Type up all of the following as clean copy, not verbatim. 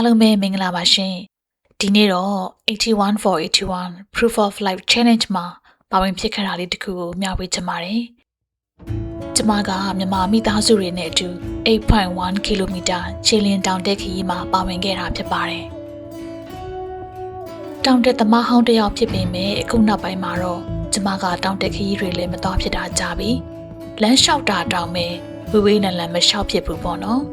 အားလုံးပဲမင်္ဂလာပါရှင်ဒီနေ့တော့81 for 81 proof of life challenge မှာပါဝင်ဖြစ်ခဲ့တာလေးတစ်ခုကိုမျှဝေချင်ပါတယ်ကျမကမြန်မာမိသားစုတွေနဲ့အတူ 8.1 km ခြေလျင်တောင်တက်ခရီးမှာပါဝင်ခဲ့တာဖြစ်ပါတယ်တောင်တက်သမားဟောင်းတစ်ယောက်ဖြစ်ပေမဲ့အခုနောက်ပိုင်းမှာတော့ကျမကတောင်တက်ခရီးတွေလည်းမတော်ဖြစ်တာကြပြီလမ်းလျှောက်တာတောင်ပဲဝေးဝေးလံလံမလျှောက်ဖြစ်ဘူးပေါ့နော်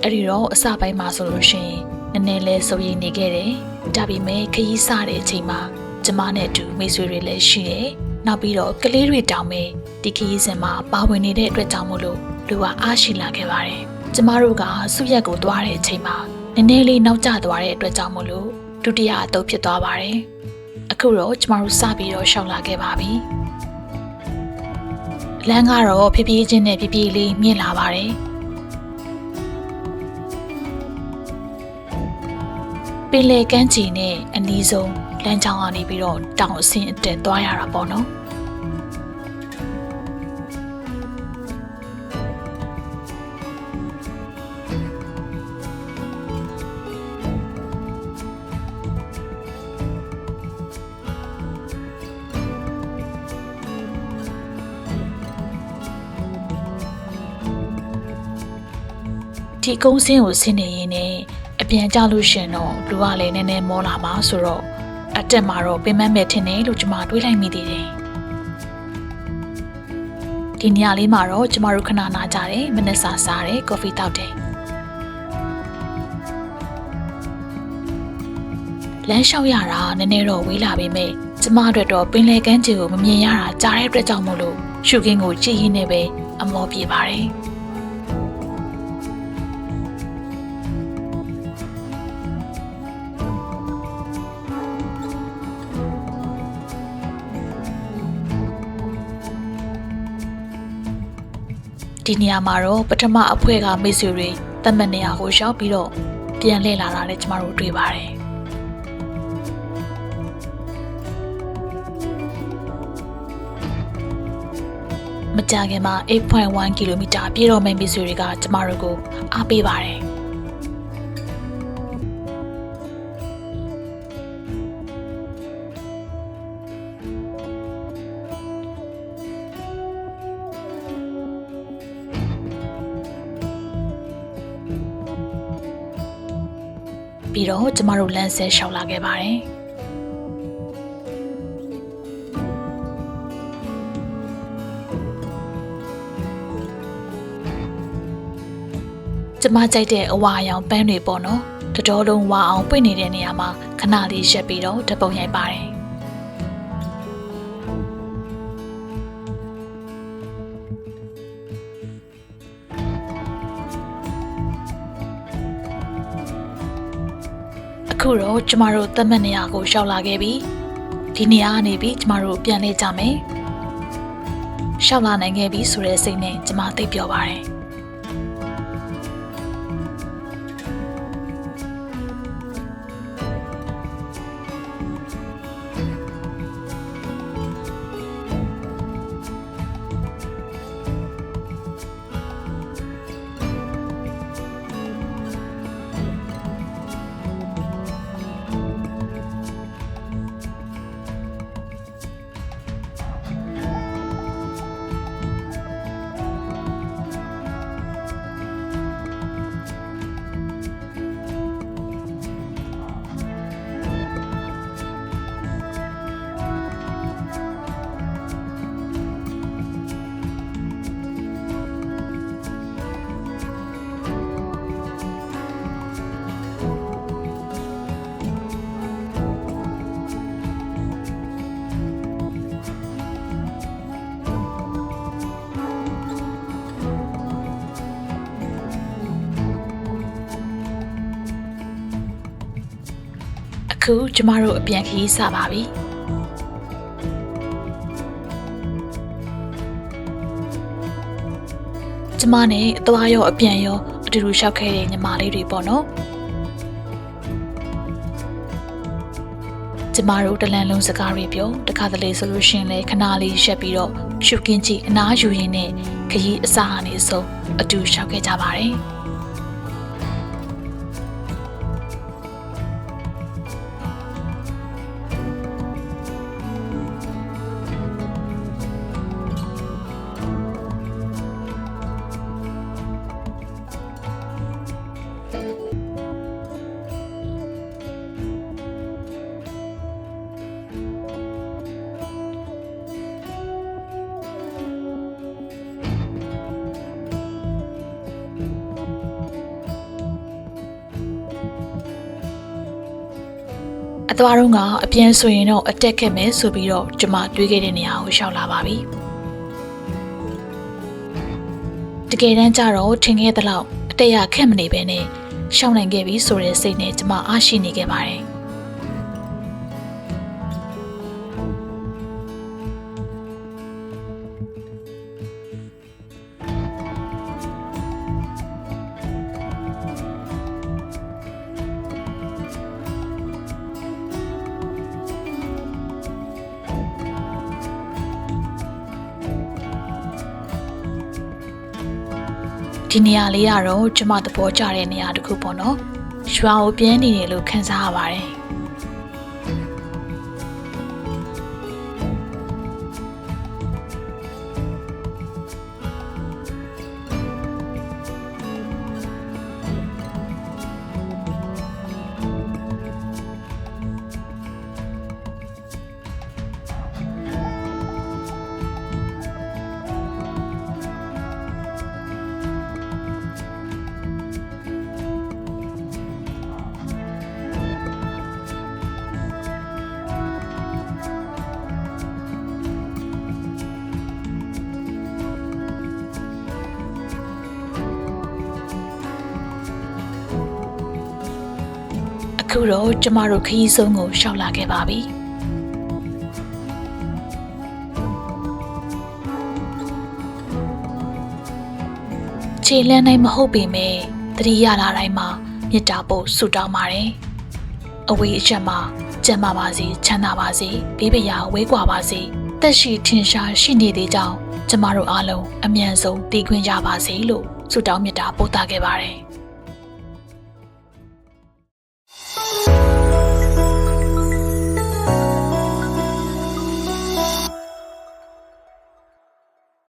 အဲ့ဒီတော့အစပိုင်းမှာဆိုလို့ရှိရင်နည်းနည်းလေးစိုးရိမ်နေခဲ့တယ်ဒါပေမဲ့ခရီးစတဲ့အချိန်မှာကျမနဲ့အတူမိတ်ဆွေတွေလည်းရှိတယ်နောက်ပြီးတော့ကလေးတွေတောင်ပဲဒီခရီးစဉ်မှာပါဝင်နေတဲ့အတွက်ကြောင့်မို့လို့လူကအားရှိလာခဲ့ပါတယ်ကျမတို့ကစုရက်ကိုသွားတဲ့အချိန်မှာနည်းနည်းလေးနောက်ကျသွားတဲ့အတွက်ကြောင့်မို့လို့ဒုတိယအသုတ်ဖြစ်သွားပါတယ်အခုတော့ကျမတို့စပြီးတော့ရှောင်လာခဲ့ပါပြီလမ်းကတော့ဖြည်းဖြည်းချင်းနဲ့ဖြည်းဖြည်းလေးမြင့်လာပါတယ်ပင်လယ်ကမ်းခြေနဲ့အနီးဆုံးလမ်းကြောင်းကနေပြီးတော့တောင်အဆင်းအတက်သွားရတာပေါ့နော်ဒီကုန်းစင်းကိုဆင်းနေရင်းနဲ့အပြန်ကြလို့ရှင်တော့လူကလည်းနည်းနည်းမောလာမှာဆိုတော့အတက်မှာတော့ပင်မမဲ့ထင်တယ်လို့ကျမတွေးလိုက်မိသေးတယ်ဒီနေရာလေးမှာတော့ကျမတို့ခဏနာကြတယ်မနက်စာစားတယ်ကော်ဖီတောက်တယ်လမ်းလျှောက်ရတာနည်းနည်းတော့ဝေးလာပေမဲ့ကျမအတွက်တော့ပင်လယ်ကမ်းခြေကိုမမြင်ရတာကြားတဲ့အတွက်ကြောင့်မို့လို့ရှုခင်းကိုကြည့်ရင်းနဲ့ပဲအမောပြေပါတယ်ဒီနေရာမှာတော့ပထမအဖွဲကမိတ်ဆွေတွေတတ်မှတ်နေရာကိုရောက်ပြီးတော့ပြန်လှည့်လာတာလည်းကျမတို့တွေ့ပါတယ်မကြာခင်မှာ 8.1 km ပြေးတော့မယ့်မိတ်ဆွေတွေကကျမတို့ကိုအားပေးပါတယ်ပြီးတော့ကျမတို့လမ်းဆက်လျှောက်လာခဲ့ပါတယ်ကျမကြိုက်တဲ့အဝါရောင်ပန်းတွေပေါ့နော်တတော်လုံးဝအောင်ပွင့်နေတဲ့နေရာမှာခဏလေးရက်ပြီးတော့ဓပုံရိုက်ပါတယ်အခုတော့ကျမတို့သတ်မှတ်နေရာကိုရှောက်လာခဲ့ပြီဒီနေရာကနေပြီးကျမတို့ပြန်လဲကြမယ်ရှောက်လာနိုင်ခဲ့ပြီဆိုတဲ့စိတ်နဲ့ကျမသိပျော်ပါတယ်အခုကျမတို့အပြန်ခရီးစပါပြီကျမနဲ့အသွားရောအပြန်ရောအတူတူလျှောက်ခဲ့တဲ့ညီမလေးတွေပေါ့နော်ကျမတို့တလန်လုံးစကားတွေပြောတခါတလေဆိုလို့ရှင်လဲခဏလေးရက်ပြီးတော့ရှုကင်းကြည့်အနားယူရင်းနဲ့ခရီးအစားအနေဆုံးအတူလျှောက်ခဲ့ကြပါတယ် အသွားတော့ကအပြန်ဆိုရင်တော့အတက်ခဲ့မယ်ဆိုပြီးတော့ကျမတွေးခဲ့တဲ့နေရာကိုရှောက်လာပါပြီတကယ်တမ်းကျတော့ထင်ခဲ့သလောက်အတက်ရခက်မနေပဲနဲ့ရှောက်နိုင်ခဲ့ပြီဆိုတဲ့စိတ်နဲ့ကျမအားရှိနေခဲ့ပါတယ်ဒီနေရာလေးကတော့ကျမသဘောကျတဲ့နေရာတစ်ခုပေါ့နော်ရွာကိုပြင်းနေတယ်လို့ခံစားရပါတယ်အခုတော့ကျမတို့ခရီးဆုံးကိုရှောက်လာခဲ့ပါပြီခြေလန်းနိုင်မဟုတ်ပေမဲ့သတိရလာတိုင်းမှာမေတ္တာပို့ဆုတောင်းပါတယ်အဝေးအချက်မှာကျမ်းမာပါစေချမ်းသာပါစေဘေးပရာဝေးကွာပါစေသက်ရှိထင်ရှားရှိနေသေးကြောင်းကျမတို့အားလုံးအမြန်ဆုံးတည်ခွင့်ရပါစေလို့ဆုတောင်းမေတ္တာပို့သခဲ့ပါတယ်